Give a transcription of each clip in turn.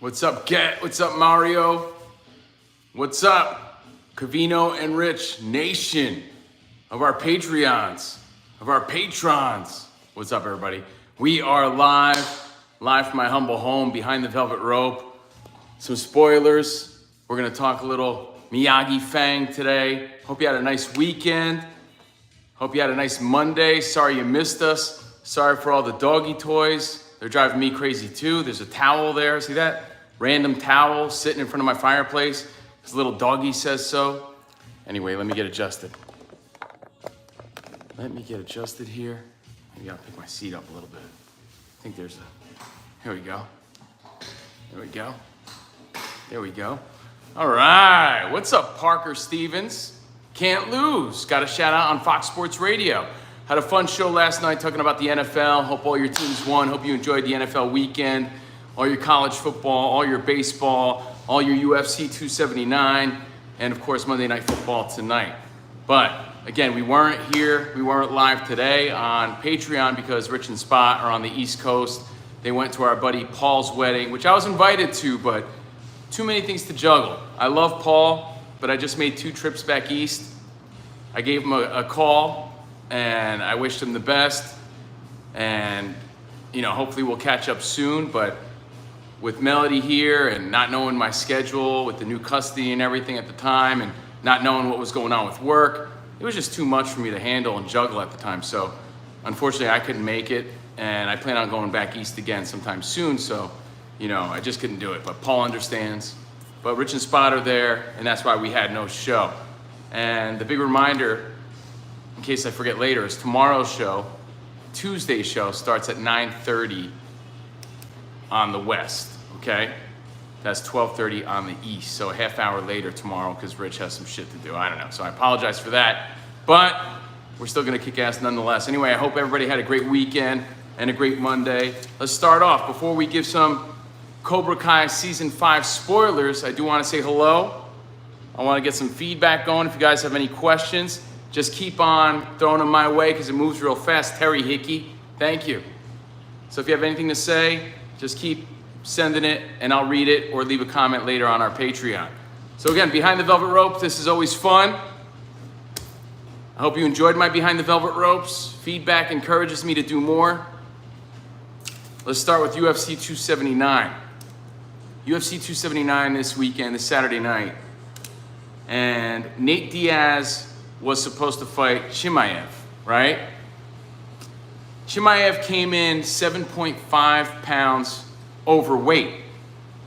What's up, Get? What's up, Mario? What's up, Covino and Rich Nation of our Patreons, of our patrons? What's up, everybody? We are live from my humble home behind the velvet rope. Some spoilers. We're gonna talk a little Miyagi Fang today. Hope you had a nice weekend. Hope you had a nice Monday. Sorry you missed us. Sorry for all the doggy toys. They're driving me crazy too. There's a towel there, see that? Random towel sitting in front of my fireplace. This little doggy says so. Anyway, let me get adjusted. Let me get adjusted here. Maybe I'll pick my seat up a little bit. I think there's here we go. There we go. There we go. All right, what's up, Parker Stevens? Can't lose. Got a shout out on Fox Sports Radio. Had a fun show last night talking about the NFL. Hope all your teams won. Hope you enjoyed the NFL weekend. All your college football, all your baseball, all your UFC 279, and of course Monday Night Football tonight. But again, we weren't live today on Patreon because Rich and Spot are on the East Coast. They went to our buddy Paul's wedding, which I was invited to, but too many things to juggle. I love Paul, but I just made 2 trips back east. I gave him a call and I wished him the best. And hopefully we'll catch up soon, but with Melody here and not knowing my schedule with the new custody and everything at the time and not knowing what was going on with work, it was just too much for me to handle and juggle at the time. So unfortunately I couldn't make it, and I plan on going back east again sometime soon. So, I just couldn't do it, but Paul understands. But Rich and Spot are there, and that's why we had no show. And the big reminder, in case I forget later, is tomorrow's show, Tuesday's show, starts at 9:30 on the west, okay? That's 12:30 on the east, so a half hour later tomorrow because Rich has some shit to do. I don't know, so I apologize for that, but we're still gonna kick ass nonetheless. Anyway, I hope everybody had a great weekend and a great Monday. Let's start off. Before we give some Cobra Kai Season 5 spoilers, I do wanna say hello. I wanna get some feedback going. If you guys have any questions, just keep on throwing them my way because it moves real fast. Terry Hickey, thank you. So if you have anything to say, just keep sending it and I'll read it or leave a comment later on our Patreon. So again, Behind the Velvet Rope, this is always fun. I hope you enjoyed my Behind the Velvet Ropes. Feedback encourages me to do more. Let's start with UFC 279. UFC 279 this weekend, this Saturday night. And Nate Diaz was supposed to fight Chimaev, right? Chimaev came in 7.5 pounds overweight.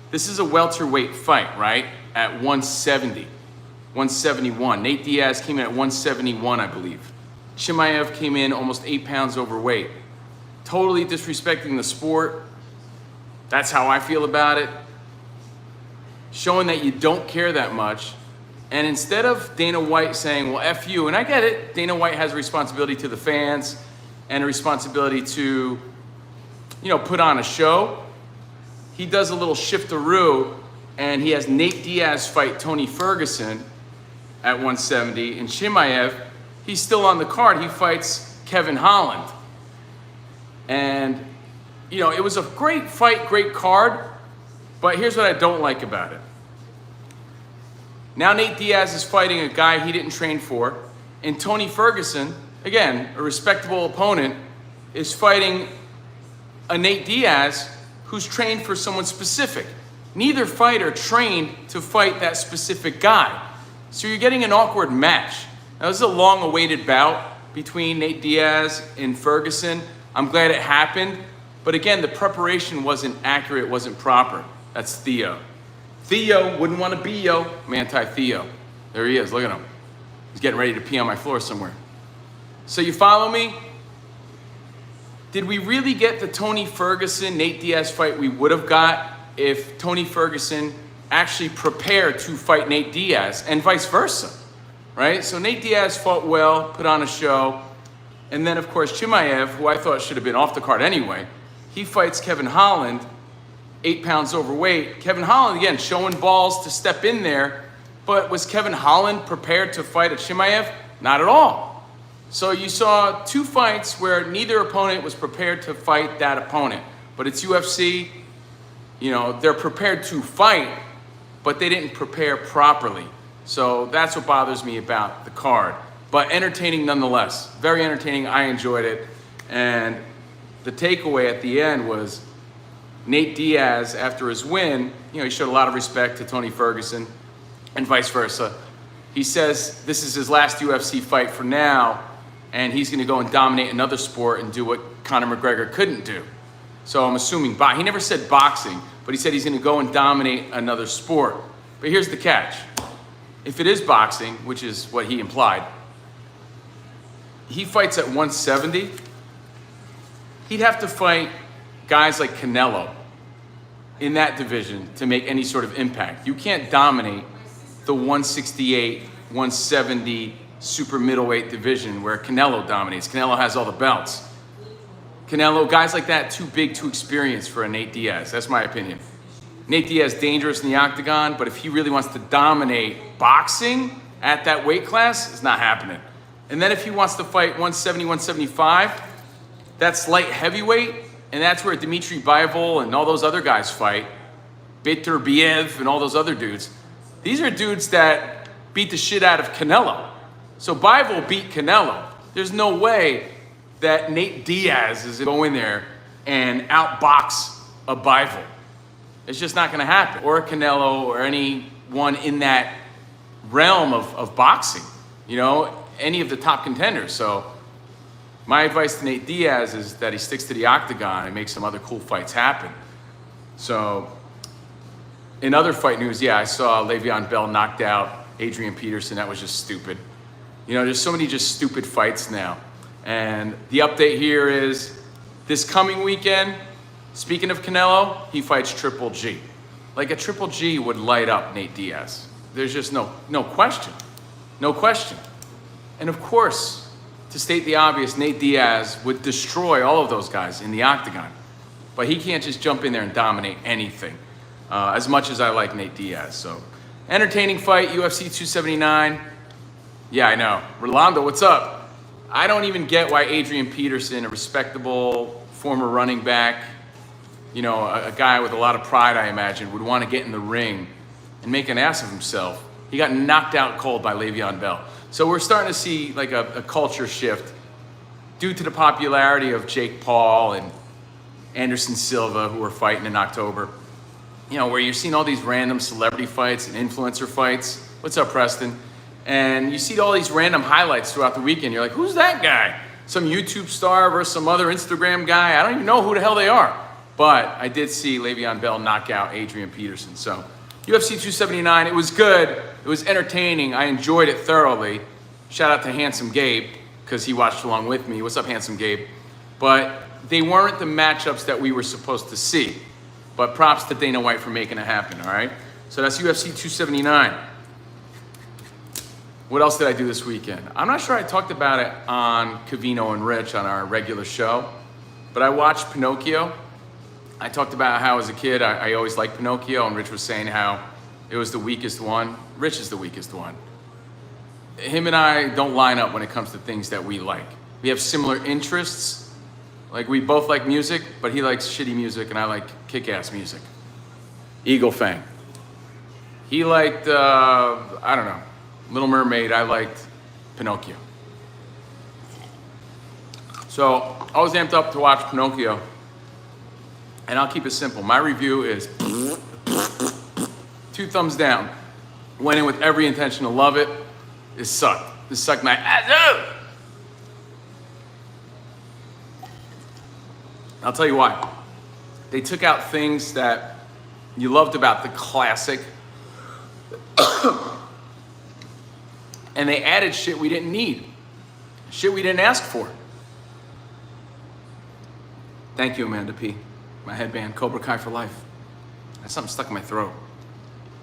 This is a welterweight fight, right? At 170, 171. Nate Diaz came in at 171, I believe. Chimaev came in almost 8 pounds overweight. Totally disrespecting the sport. That's how I feel about it. Showing that you don't care that much. And instead of Dana White saying, well, F you, and I get it, Dana White has a responsibility to the fans and a responsibility to, put on a show. He does a little shiftaroo, and he has Nate Diaz fight Tony Ferguson at 170, and Chimaev, he's still on the card. He fights Kevin Holland. And, it was a great fight, great card, but here's what I don't like about it. Now Nate Diaz is fighting a guy he didn't train for, and Tony Ferguson, again, a respectable opponent, is fighting a Nate Diaz who's trained for someone specific. Neither fighter trained to fight that specific guy. So you're getting an awkward match. Now, this is a long-awaited bout between Nate Diaz and Ferguson. I'm glad it happened, but again, the preparation wasn't accurate, wasn't proper. That's Theo. Theo wouldn't want to be yo. Manti Theo. There he is, look at him. He's getting ready to pee on my floor somewhere. So you follow me? Did we really get the Tony Ferguson, Nate Diaz fight we would have got if Tony Ferguson actually prepared to fight Nate Diaz and vice versa, right? So Nate Diaz fought well, put on a show. And then, of course, Chimaev, who I thought should have been off the card anyway, he fights Kevin Holland, 8 pounds overweight. Kevin Holland, again, showing balls to step in there. But was Kevin Holland prepared to fight a Chimaev? Not at all. So you saw 2 fights where neither opponent was prepared to fight that opponent. But it's UFC. You know, they're prepared to fight, but they didn't prepare properly. So that's what bothers me about the card. But entertaining nonetheless. Very entertaining. I enjoyed it. And the takeaway at the end was Nate Diaz, after his win, you know, he showed a lot of respect to Tony Ferguson and vice versa. He says this is his last UFC fight for now, and he's going to go and dominate another sport and do what Conor McGregor couldn't do. So I'm assuming, he never said boxing, but he said he's going to go and dominate another sport. But here's the catch. If it is boxing, which is what he implied, he fights at 170, he'd have to fight guys like Canelo in that division to make any sort of impact. You can't dominate the 168, 170 super middleweight division where Canelo dominates. Canelo has all the belts. Canelo, guys like that, too big, too experienced for a Nate Diaz. That's my opinion. Nate Diaz, dangerous in the octagon, but if he really wants to dominate boxing at that weight class, it's not happening. And then if he wants to fight 170, 175, that's light heavyweight, and that's where Dmitry Bivol and all those other guys fight. Beterbiev and all those other dudes. These are dudes that beat the shit out of Canelo. So Bivol beat Canelo. There's no way that Nate Diaz is going to go in there and outbox a Bivol. It's just not going to happen. Or a Canelo or anyone in that realm of boxing. You know, any of the top contenders. So my advice to Nate Diaz is that he sticks to the octagon and makes some other cool fights happen. So in other fight news, I saw Le'Veon Bell knocked out Adrian Peterson. That was just stupid. You know, there's so many just stupid fights now. And the update here is this coming weekend, speaking of Canelo, he fights Triple G. Like a Triple G would light up Nate Diaz. There's just no question. No question. And of course, to state the obvious, Nate Diaz would destroy all of those guys in the octagon. But he can't just jump in there and dominate anything. As much as I like Nate Diaz. So, entertaining fight, UFC 279. Yeah, I know. Rolando, what's up? I don't even get why Adrian Peterson, a respectable former running back, you know, a guy with a lot of pride, I imagine, would want to get in the ring and make an ass of himself. He got knocked out cold by Le'Veon Bell. So we're starting to see like a culture shift due to the popularity of Jake Paul and Anderson Silva, who are fighting in October. You know, where you're seeing all these random celebrity fights and influencer fights. What's up, Preston? And you see all these random highlights throughout the weekend. You're like, who's that guy? Some YouTube star versus some other Instagram guy. I don't even know who the hell they are. But I did see Le'Veon Bell knock out Adrian Peterson. So UFC 279, it was good. It was entertaining. I enjoyed it thoroughly. Shout out to Handsome Gabe, because he watched along with me. What's up, Handsome Gabe? But they weren't the matchups that we were supposed to see. But props to Dana White for making it happen, all right? So that's UFC 279. What else did I do this weekend? I'm not sure I talked about it on Covino and Rich on our regular show, but I watched Pinocchio. I talked about how as a kid I always liked Pinocchio, and Rich was saying how it was the weakest one. Rich is the weakest one. Him and I don't line up when it comes to things that we like. We have similar interests. Like, we both like music, but he likes shitty music, and I like kick-ass music. Eagle Fang. He liked, I don't know, Little Mermaid. I liked Pinocchio. So I was amped up to watch Pinocchio, and I'll keep it simple. My review is 2 thumbs down. Went in with every intention to love it. It sucked. This sucked my ass out. I'll tell you why. They took out things that you loved about the classic, and they added shit we didn't need, shit we didn't ask for. Thank you, Amanda P. My headband, Cobra Kai for life. I had something stuck in my throat.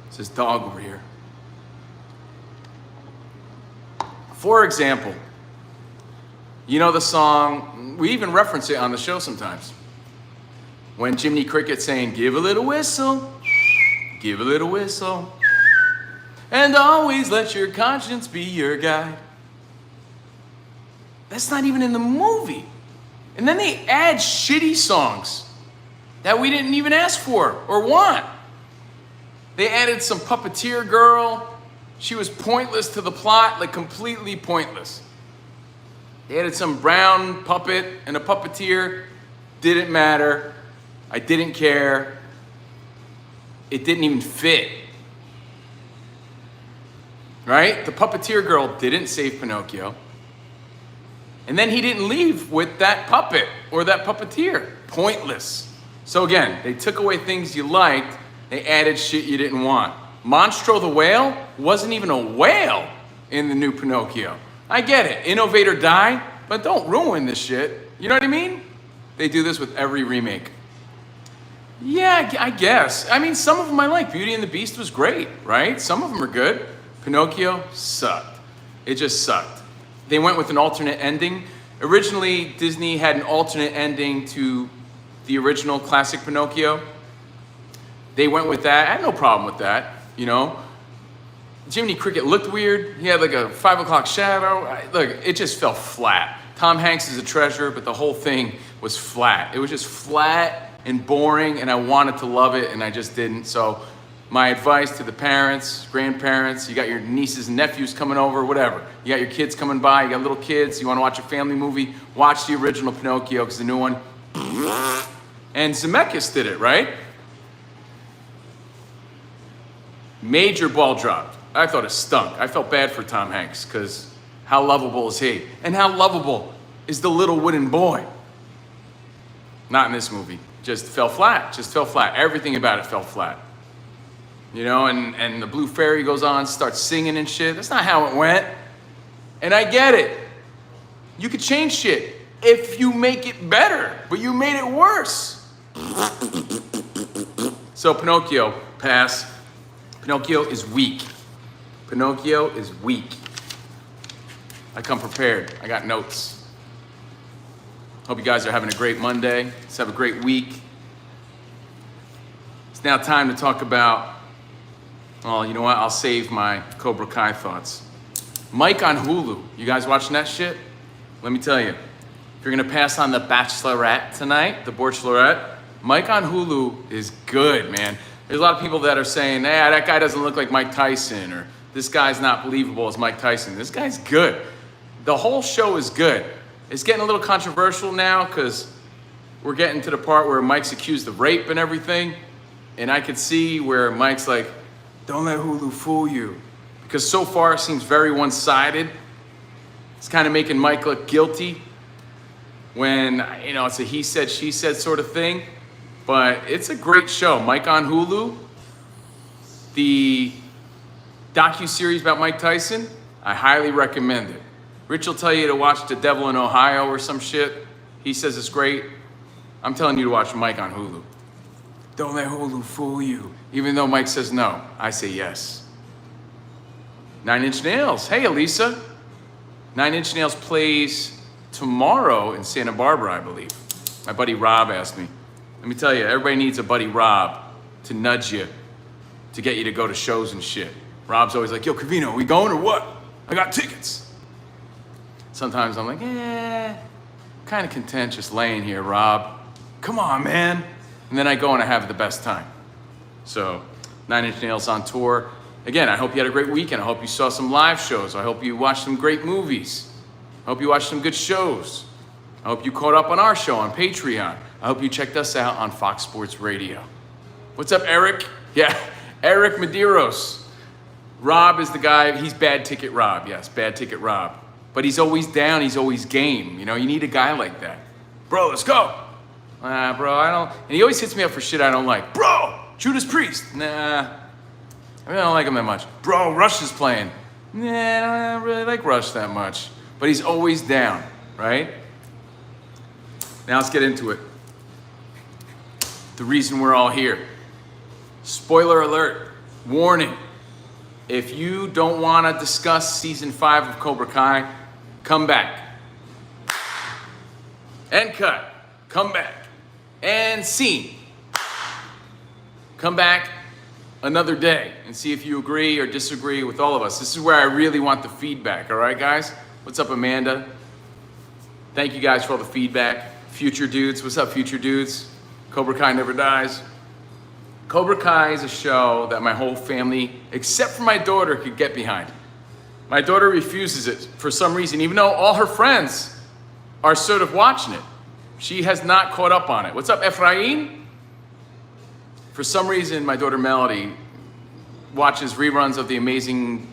It's this dog over here. For example, you know the song, we even reference it on the show sometimes. When Jiminy Cricket's saying, give a little whistle, give a little whistle, and always let your conscience be your guide. That's not even in the movie. And then they add shitty songs that we didn't even ask for or want. They added some puppeteer girl. She was pointless to the plot, like completely pointless. They added some brown puppet and a puppeteer. Didn't matter. I didn't care. It didn't even fit. Right? The puppeteer girl didn't save Pinocchio. And then he didn't leave with that puppet or that puppeteer. Pointless. So again, they took away things you liked. They added shit you didn't want. Monstro the whale wasn't even a whale in the new Pinocchio. I get it. Innovate or die, but don't ruin this shit. You know what I mean? They do this with every remake. Yeah, I guess. I mean, some of them I like. Beauty and the Beast was great, right? Some of them are good. Pinocchio sucked. It just sucked. They went with an alternate ending. Originally, Disney had an alternate ending to the original classic Pinocchio. They went with that. I had no problem with that, you know. Jiminy Cricket looked weird. He had like a 5 o'clock shadow. Look, it just fell flat. Tom Hanks is a treasure, but the whole thing was flat. It was just flat and boring, and I wanted to love it, and I just didn't. So my advice to the parents, grandparents, you got your nieces and nephews coming over, whatever. You got your kids coming by, you got little kids, you want to watch a family movie, watch the original Pinocchio, because the new one, and Zemeckis did it, right? Major ball dropped. I thought it stunk. I felt bad for Tom Hanks, because how lovable is he? And how lovable is the little wooden boy? Not in this movie. Just fell flat. Everything about it fell flat. You know, and the blue fairy goes on, starts singing and shit. That's not how it went. And I get it. You could change shit if you make it better, but you made it worse. So Pinocchio, pass. Pinocchio is weak. Pinocchio is weak. I come prepared. I got notes. Hope you guys are having a great Monday. Let's have a great week. It's now time to talk about, well, you know what? I'll save my Cobra Kai thoughts. Mike on Hulu. You guys watching that shit? Let me tell you. If you're going to pass on The Bachelorette tonight, The Bachelorette, Mike on Hulu is good, man. There's a lot of people that are saying, that guy doesn't look like Mike Tyson, or this guy's not believable as Mike Tyson. This guy's good. The whole show is good. It's getting a little controversial now because we're getting to the part where Mike's accused of rape and everything. And I could see where Mike's like, don't let Hulu fool you. Because so far it seems very one-sided. It's kind of making Mike look guilty when, you know, it's a he said, she said sort of thing. But it's a great show. Mike on Hulu. The docuseries about Mike Tyson, I highly recommend it. Rich will tell you to watch The Devil in Ohio or some shit. He says it's great. I'm telling you to watch Mike on Hulu. Don't let Hulu fool you. Even though Mike says no, I say yes. 9 Inch Nails. Hey, Elisa. 9 Inch Nails plays tomorrow in Santa Barbara, I believe. My buddy Rob asked me. Let me tell you, everybody needs a buddy Rob to nudge you, to get you to go to shows and shit. Rob's always like, yo, Covino, are we going or what? I got tickets. Sometimes I'm like, kind of content just laying here, Rob. Come on, man. And then I go and I have the best time. So, 9 Inch Nails on tour. Again, I hope you had a great weekend. I hope you saw some live shows. I hope you watched some great movies. I hope you watched some good shows. I hope you caught up on our show on Patreon. I hope you checked us out on Fox Sports Radio. What's up, Eric? Yeah, Eric Medeiros. Rob is the guy, he's Bad Ticket Rob. Yes, Bad Ticket Rob. But he's always down, he's always game. You know, you need a guy like that. Bro, let's go. Bro, I don't, and he always hits me up for shit I don't like. Bro, Judas Priest. Nah, I really don't like him that much. Bro, Rush is playing. Nah, I don't really like Rush that much. But he's always down, right? Now let's get into it. The reason we're all here. Spoiler alert, warning. If you don't want to discuss season 5 of Cobra Kai, come back. And cut. Come back. And scene. Come back another day and see if you agree or disagree with all of us. This is where I really want the feedback, all right, guys? What's up, Amanda? Thank you guys for all the feedback. Future dudes, what's up, future dudes? Cobra Kai never dies. Cobra Kai is a show that my whole family, except for my daughter, could get behind. My daughter refuses it for some reason, even though all her friends are sort of watching it. She has not caught up on it. What's up, Ephraim? For some reason, my daughter Melody watches reruns of The Amazing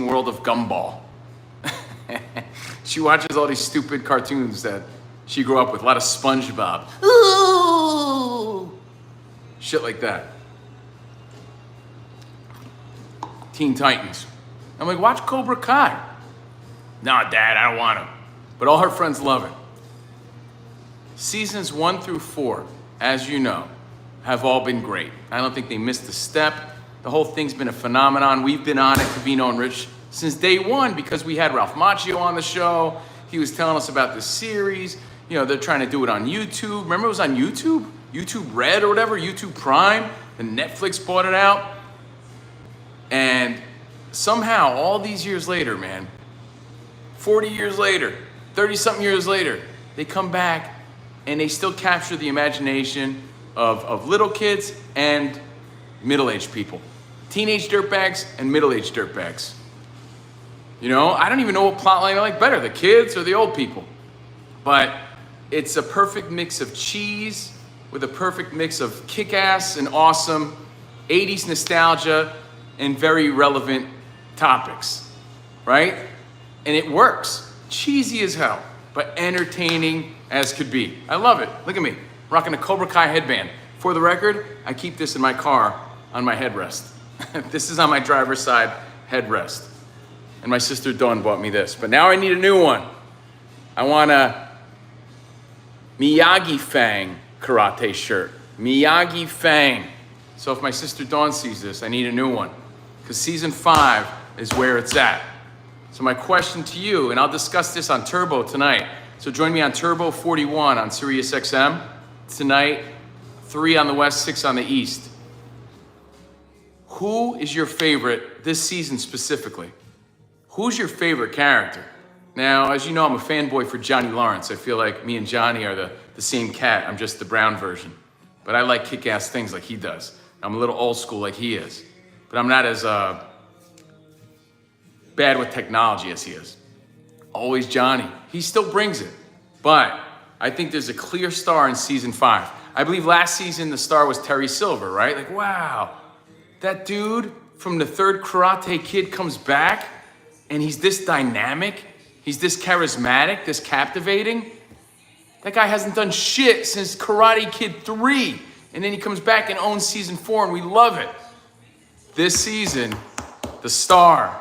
World of Gumball. She watches all these stupid cartoons that she grew up with, a lot of SpongeBob. Ooh! Shit like that. Teen Titans. I'm like, watch Cobra Kai. No, Dad, I don't want to. But all her friends love it. Seasons 1 through 4, as you know, have all been great. I don't think they missed a step. The whole thing's been a phenomenon. We've been on it, Covino and Rich, since day one because we had Ralph Macchio on the show. He was telling us about this series. You know, they're trying to do it on YouTube. Remember it was on YouTube? YouTube Red or whatever, YouTube Prime. And Netflix bought it out. And somehow, all these years later, man, 40 years later, 30-something years later, they come back and they still capture the imagination of little kids and middle-aged people. Teenage dirtbags and middle-aged dirtbags. You know, I don't even know what plotline I like better, the kids or the old people. But it's a perfect mix of cheese with a perfect mix of kick-ass and awesome 80s nostalgia and very relevant topics, right? And it works. Cheesy as hell, but entertaining as could be. I love it. Look at me, rocking a Cobra Kai headband. For the record, I keep this in my car on my headrest. This is on my driver's side headrest. And my sister Dawn bought me this, but now I need a new one. I want a Miyagi Fang karate shirt. Miyagi Fang. So if my sister Dawn sees this, I need a new one. Because season 5 is where it's at. So my question to you, and I'll discuss this on Turbo tonight. So join me on Turbo 41 on Sirius XM tonight, 3 on the West, 6 on the East. Who is your favorite this season specifically? Who's your favorite character? Now, as you know, I'm a fanboy for Johnny Lawrence. I feel like me and Johnny are the same cat. I'm just the brown version. But I like kick-ass things like he does. I'm a little old school like he is. But I'm not as bad with technology as he is. Always Johnny. He still brings it. But I think there's a clear star in season 5. I believe last season the star was Terry Silver, right? Like, wow, that dude from the third Karate Kid comes back and he's this dynamic, he's this charismatic, this captivating. That guy hasn't done shit since Karate Kid 3. And then he comes back and owns season 4 and we love it. This season, the star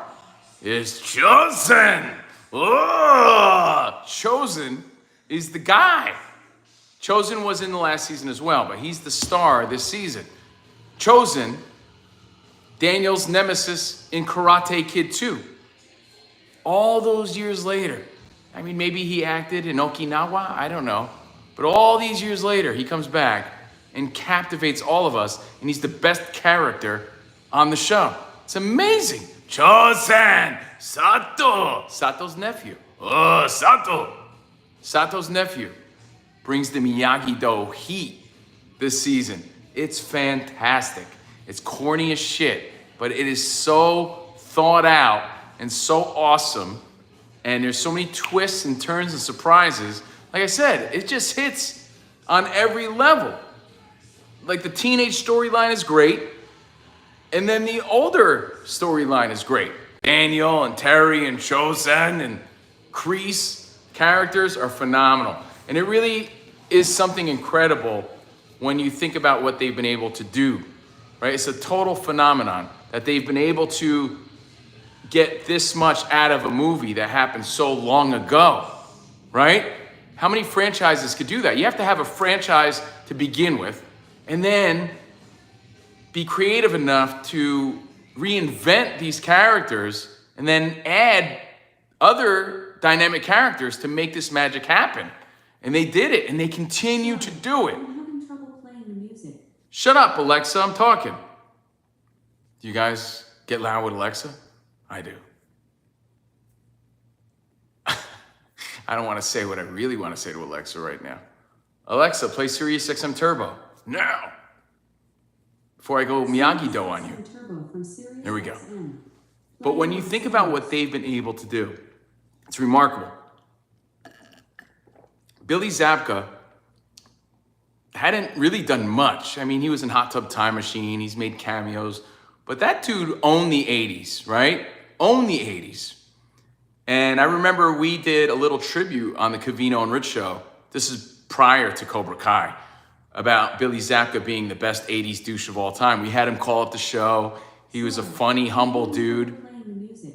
is Chosen. Oh, Chosen is the guy. Chosen was in the last season as well, but he's the star this season. Chosen, Daniel's nemesis in Karate Kid 2. All those years later. I mean, maybe he acted in Okinawa, I don't know. But all these years later, he comes back and captivates all of us, and he's the best character on the show. It's amazing. Chosen! Sato! Sato's nephew. Oh, Sato! Sato's nephew brings the Miyagi-Do heat this season. It's fantastic. It's corny as shit, but it is so thought out and so awesome. And there's so many twists and turns and surprises. Like I said, it just hits on every level. Like the teenage storyline is great. And then the older storyline is great. Daniel and Terry and Chosen and Kreese characters are phenomenal. And it really is something incredible when you think about what they've been able to do, right? It's a total phenomenon that they've been able to get this much out of a movie that happened so long ago, right? How many franchises could do that? You have to have a franchise to begin with, and then be creative enough to reinvent these characters and then add other dynamic characters to make this magic happen. And they did it, and they continue to do it. I'm having trouble playing the music. Shut up, Alexa, I'm talking. Do you guys get loud with Alexa? I do. I don't want to say what I really want to say to Alexa right now. Alexa, play Sirius XM Turbo. Now. Before I go Miyagi-Do on you. Turbo from Sirius There we go. XM. But when you think about what they've been able to do, it's remarkable. Billy Zabka hadn't really done much. I mean, he was in Hot Tub Time Machine. He's made cameos. But that dude owned the 80s, right? Owned the 80s. And I remember we did a little tribute on the Covino and Rich show. This is prior to Cobra Kai, about Billy Zabka being the best 80s douche of all time. We had him call up the show. He was a funny, humble dude. Playing the music.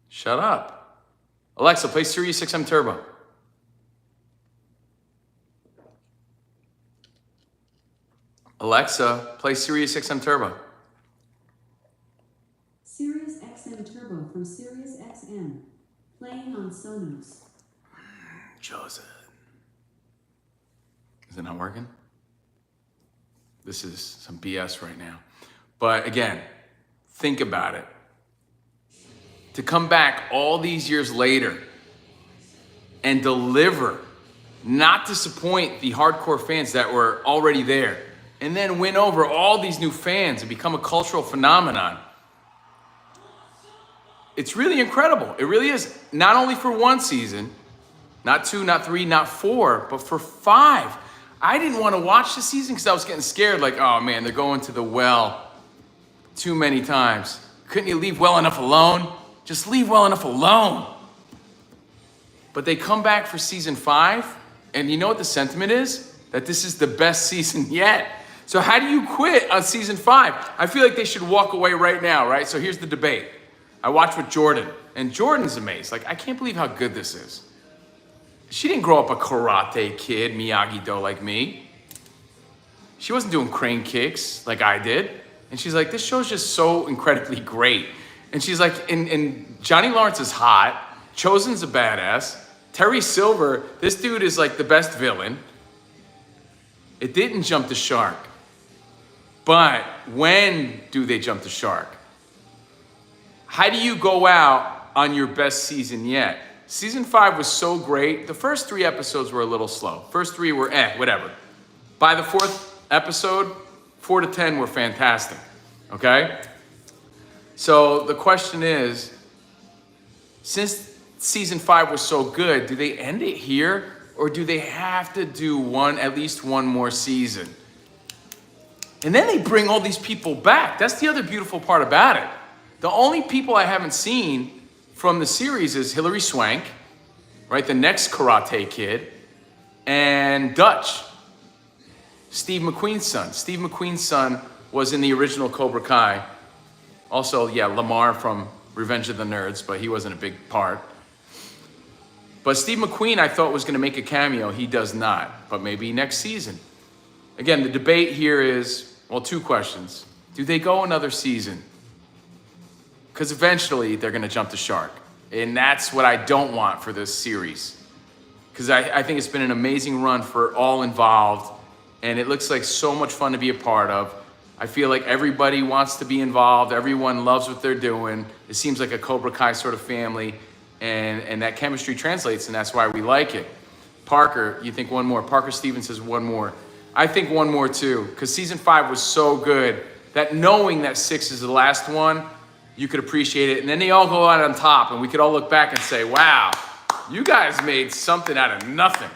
Shut up. Alexa, play Sirius XM Turbo. Alexa, play Sirius XM Turbo. Sirius XM Turbo from Sirius XM. Playing on Sonos. Chosen. Is it not working? This is some BS right now. But again, think about it. To come back all these years later and deliver, not disappoint the hardcore fans that were already there, and then win over all these new fans and become a cultural phenomenon. It's really incredible. It really is. Not only for one season, not 2, not 3, not 4, but for 5. I didn't want to watch the season because I was getting scared, like, oh man, they're going to the well too many times. Couldn't you leave well enough alone? Just leave well enough alone. But they come back for season 5, and you know what the sentiment is? That this is the best season yet. So how do you quit on season 5? I feel like they should walk away right now, right? So here's the debate. I watched with Jordan, and Jordan's amazed. Like, I can't believe how good this is. She didn't grow up a karate kid, Miyagi-Do like me. She wasn't doing crane kicks like I did. And she's like, this show's just so incredibly great. And she's like, and Johnny Lawrence is hot. Chosen's a badass. Terry Silver, this dude is like the best villain. It didn't jump the shark. But when do they jump the shark? How do you go out on your best season yet? Season 5 was so great. The first 3 episodes were a little slow. First 3 were whatever. By the 4th episode, 4 to 10 were fantastic, okay? So the question is, since season 5 was so good, do they end it here, or do they have to do at least one more season? And then they bring all these people back. That's the other beautiful part about it. The only people I haven't seen from the series is Hilary Swank, right? The next Karate Kid, and Dutch, Steve McQueen's son. Steve McQueen's son was in the original Cobra Kai. Also, yeah, Lamar from Revenge of the Nerds, but he wasn't a big part. But Steve McQueen, I thought, was going to make a cameo. He does not, but maybe next season. Again, the debate here is, well, 2 questions. Do they go another season? Because eventually they're going to jump the shark. And that's what I don't want for this series. Because I think it's been an amazing run for all involved. And it looks like so much fun to be a part of. I feel like everybody wants to be involved. Everyone loves what they're doing. It seems like a Cobra Kai sort of family. And that chemistry translates, and that's why we like it. Parker, you think one more. Parker Stevens says one more. I think one more too. Because season 5 was so good that knowing that 6 is the last one, you could appreciate it. And then they all go out on top, and we could all look back and say, wow, you guys made something out of nothing.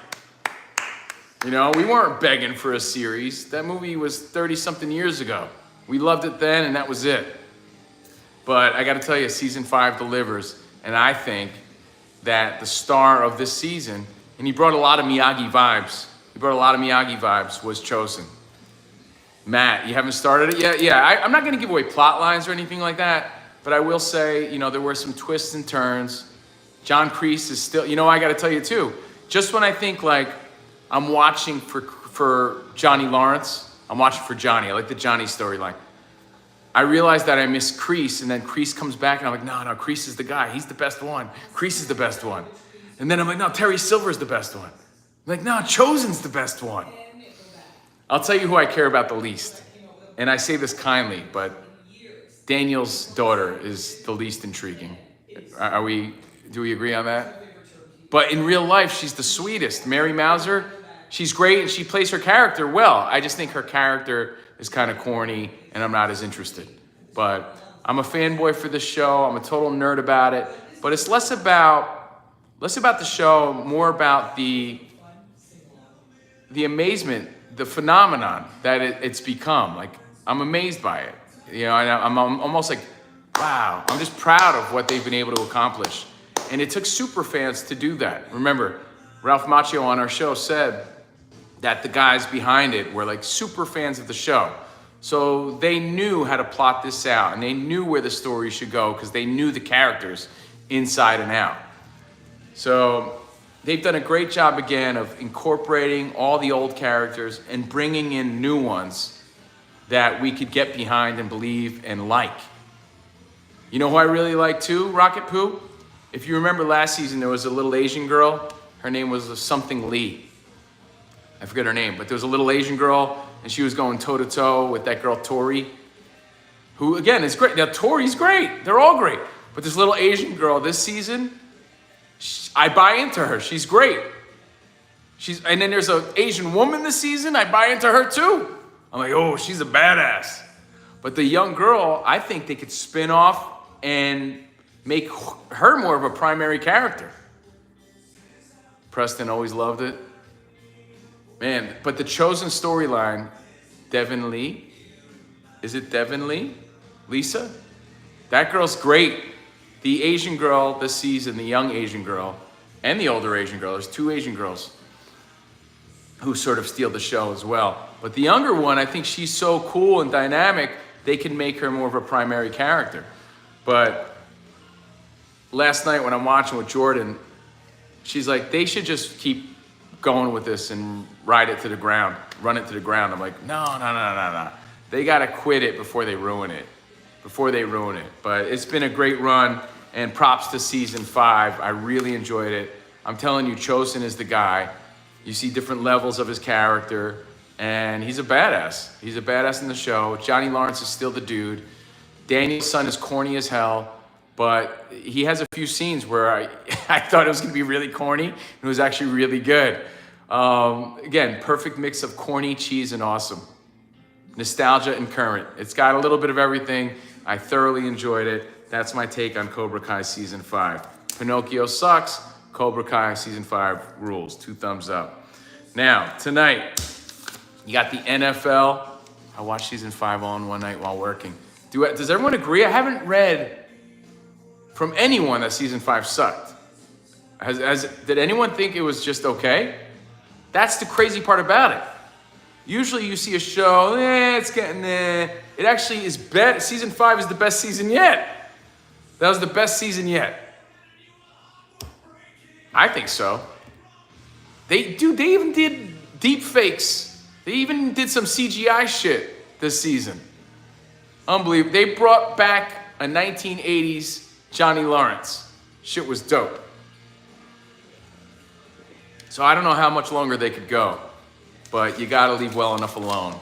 You know, we weren't begging for a series. That movie was 30-something years ago. We loved it then, and that was it. But I got to tell you, season 5 delivers. And I think that the star of this season, and he brought a lot of Miyagi vibes. Was Chosen. Matt, you haven't started it yet? Yeah, I'm not going to give away plot lines or anything like that. But I will say, you know, there were some twists and turns. John Kreese is still, you know, I got to tell you too, just when I think like I'm watching for Johnny Lawrence, I'm watching for Johnny. I like the Johnny storyline. I realized that I miss Kreese, and then Kreese comes back, and I'm like, no, Kreese is the guy. He's the best one. Kreese is the best one. And then I'm like, no, Terry Silver's the best one. I'm like, no, Chosen's the best one. I'll tell you who I care about the least. And I say this kindly, but Daniel's daughter is the least intriguing. Do we agree on that? But in real life, she's the sweetest. Mary Mauser, she's great and she plays her character well. I just think her character is kind of corny and I'm not as interested. But I'm a fanboy for this show. I'm a total nerd about it. But it's less about the show, more about the amazement, the phenomenon that it's become. Like, I'm amazed by it. You know, I'm almost like, wow, I'm just proud of what they've been able to accomplish. And it took super fans to do that. Remember, Ralph Macchio on our show said that the guys behind it were like super fans of the show. So they knew how to plot this out and they knew where the story should go because they knew the characters inside and out. So they've done a great job again of incorporating all the old characters and bringing in new ones that we could get behind and believe and like. You know who I really like too? Rocket Poo. If you remember last season, there was a little Asian girl. Her name was something Lee. I forget her name, but there was a little Asian girl, and she was going toe-to-toe with that girl, Tori, who, again, is great. Now, Tori's great. They're all great. But this little Asian girl this season, I buy into her. She's great. And then there's an Asian woman this season. I buy into her, too. I'm like, oh, she's a badass. But the young girl, I think they could spin off and make her more of a primary character. Preston always loved it. Man, but the chosen storyline, Devin Lee. Is it Devin Lee? Lisa? That girl's great. The Asian girl this season, the young Asian girl, and the older Asian girl. There's two Asian girls who sort of steal the show as well. But the younger one, I think she's so cool and dynamic, they can make her more of a primary character. But last night when I'm watching with Jordan, she's like, they should just keep going with this and ride it to the ground, run it to the ground. I'm like, no. They got to quit it before they ruin it. But it's been a great run, and props to season 5. I really enjoyed it. I'm telling you, Chosen is the guy. You see different levels of his character, and he's a badass. He's a badass in the show. Johnny Lawrence is still the dude. Daniel's son is corny as hell, but he has a few scenes where I thought it was going to be really corny, and it was actually really good. Again, perfect mix of corny, cheese, and awesome. Nostalgia and current. It's got a little bit of everything. I thoroughly enjoyed it. That's my take on Cobra Kai Season 5. Pinocchio sucks. Cobra Kai Season 5 rules. 2 thumbs up. Now, tonight, you got the NFL. I watched Season 5 all in one night while working. Does everyone agree? I haven't read from anyone that Season 5 sucked. Did anyone think it was just okay? That's the crazy part about it. Usually you see a show, it's getting there. It actually is better. Season 5 is the best season yet. That was the best season yet. I think so. They even did deep fakes. They even did some CGI shit this season. Unbelievable. They brought back a 1980s Johnny Lawrence. Shit was dope. So I don't know how much longer they could go, but you gotta leave well enough alone,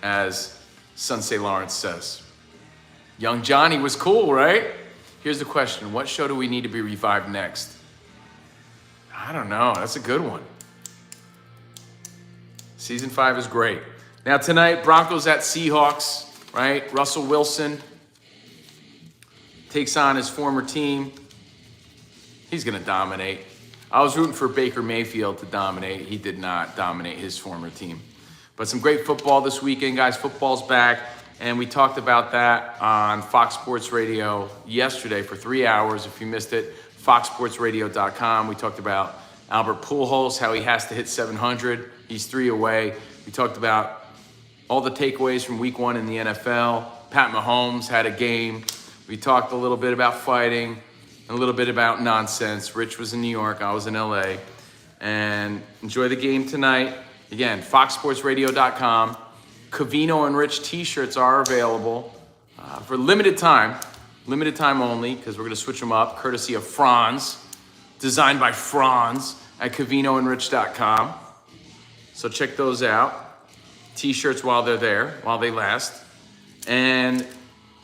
as Sensei Lawrence says. Young Johnny was cool, right? Here's the question. What show do we need to be revived next? I don't know. That's a good one. Season 5 is great. Now tonight, Broncos at Seahawks, right? Russell Wilson takes on his former team. He's gonna dominate. I was rooting for Baker Mayfield to dominate. He did not dominate his former team. But some great football this weekend, guys. Football's back, and we talked about that on Fox Sports Radio yesterday for 3 hours. If you missed it, foxsportsradio.com. We talked about Albert Pujols, how he has to hit 700. He's 3 away. We talked about all the takeaways from week 1 in the NFL. Pat Mahomes had a game. We talked a little bit about fighting, a little bit about nonsense. Rich was in New York, I was in LA. And enjoy the game tonight. Again, foxsportsradio.com. Covino and Rich t-shirts are available for limited time only, because we're going to switch them up, courtesy of Franz, designed by Franz at covinoandrich.com. So check those out. T-shirts while they're there, while they last. And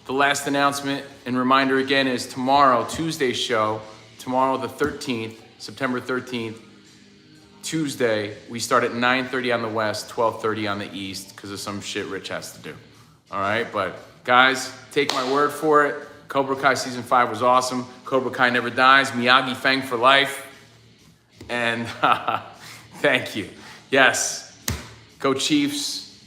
the last announcement and reminder again is tomorrow, Tuesday's show, tomorrow the 13th, September 13th, Tuesday, we start at 9:30 on the West, 12:30 on the East, because of some shit Rich has to do. All right, but guys, take my word for it. Cobra Kai Season 5 was awesome. Cobra Kai never dies. Miyagi Fang for life. And thank you. Yes, go Chiefs.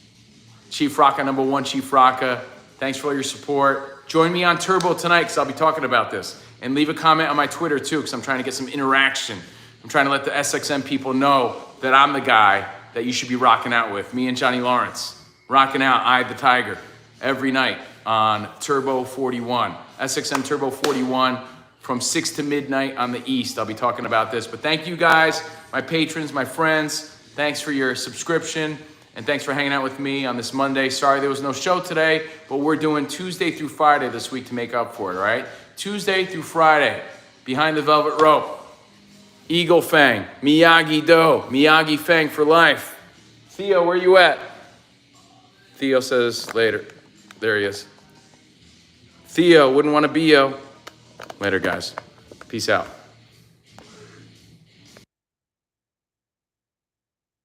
Chief Rocka #1, Chief Rocka. Thanks for all your support. Join me on Turbo tonight, because I'll be talking about this. And leave a comment on my Twitter, too, because I'm trying to get some interaction. I'm trying to let the SXM people know that I'm the guy that you should be rocking out with. Me and Johnny Lawrence. Rocking out, I the Tiger, every night on Turbo 41. SXM Turbo 41 from 6 to midnight on the East. I'll be talking about this. But thank you guys, my patrons, my friends. Thanks for your subscription. And thanks for hanging out with me on this Monday. Sorry there was no show today, but we're doing Tuesday through Friday this week to make up for it, all right? Tuesday through Friday, behind the velvet rope. Eagle Fang, Miyagi-Do, Miyagi Fang for life. Theo, where you at? Theo says later. There he is. Theo, wouldn't want to be yo. Later, guys. Peace out.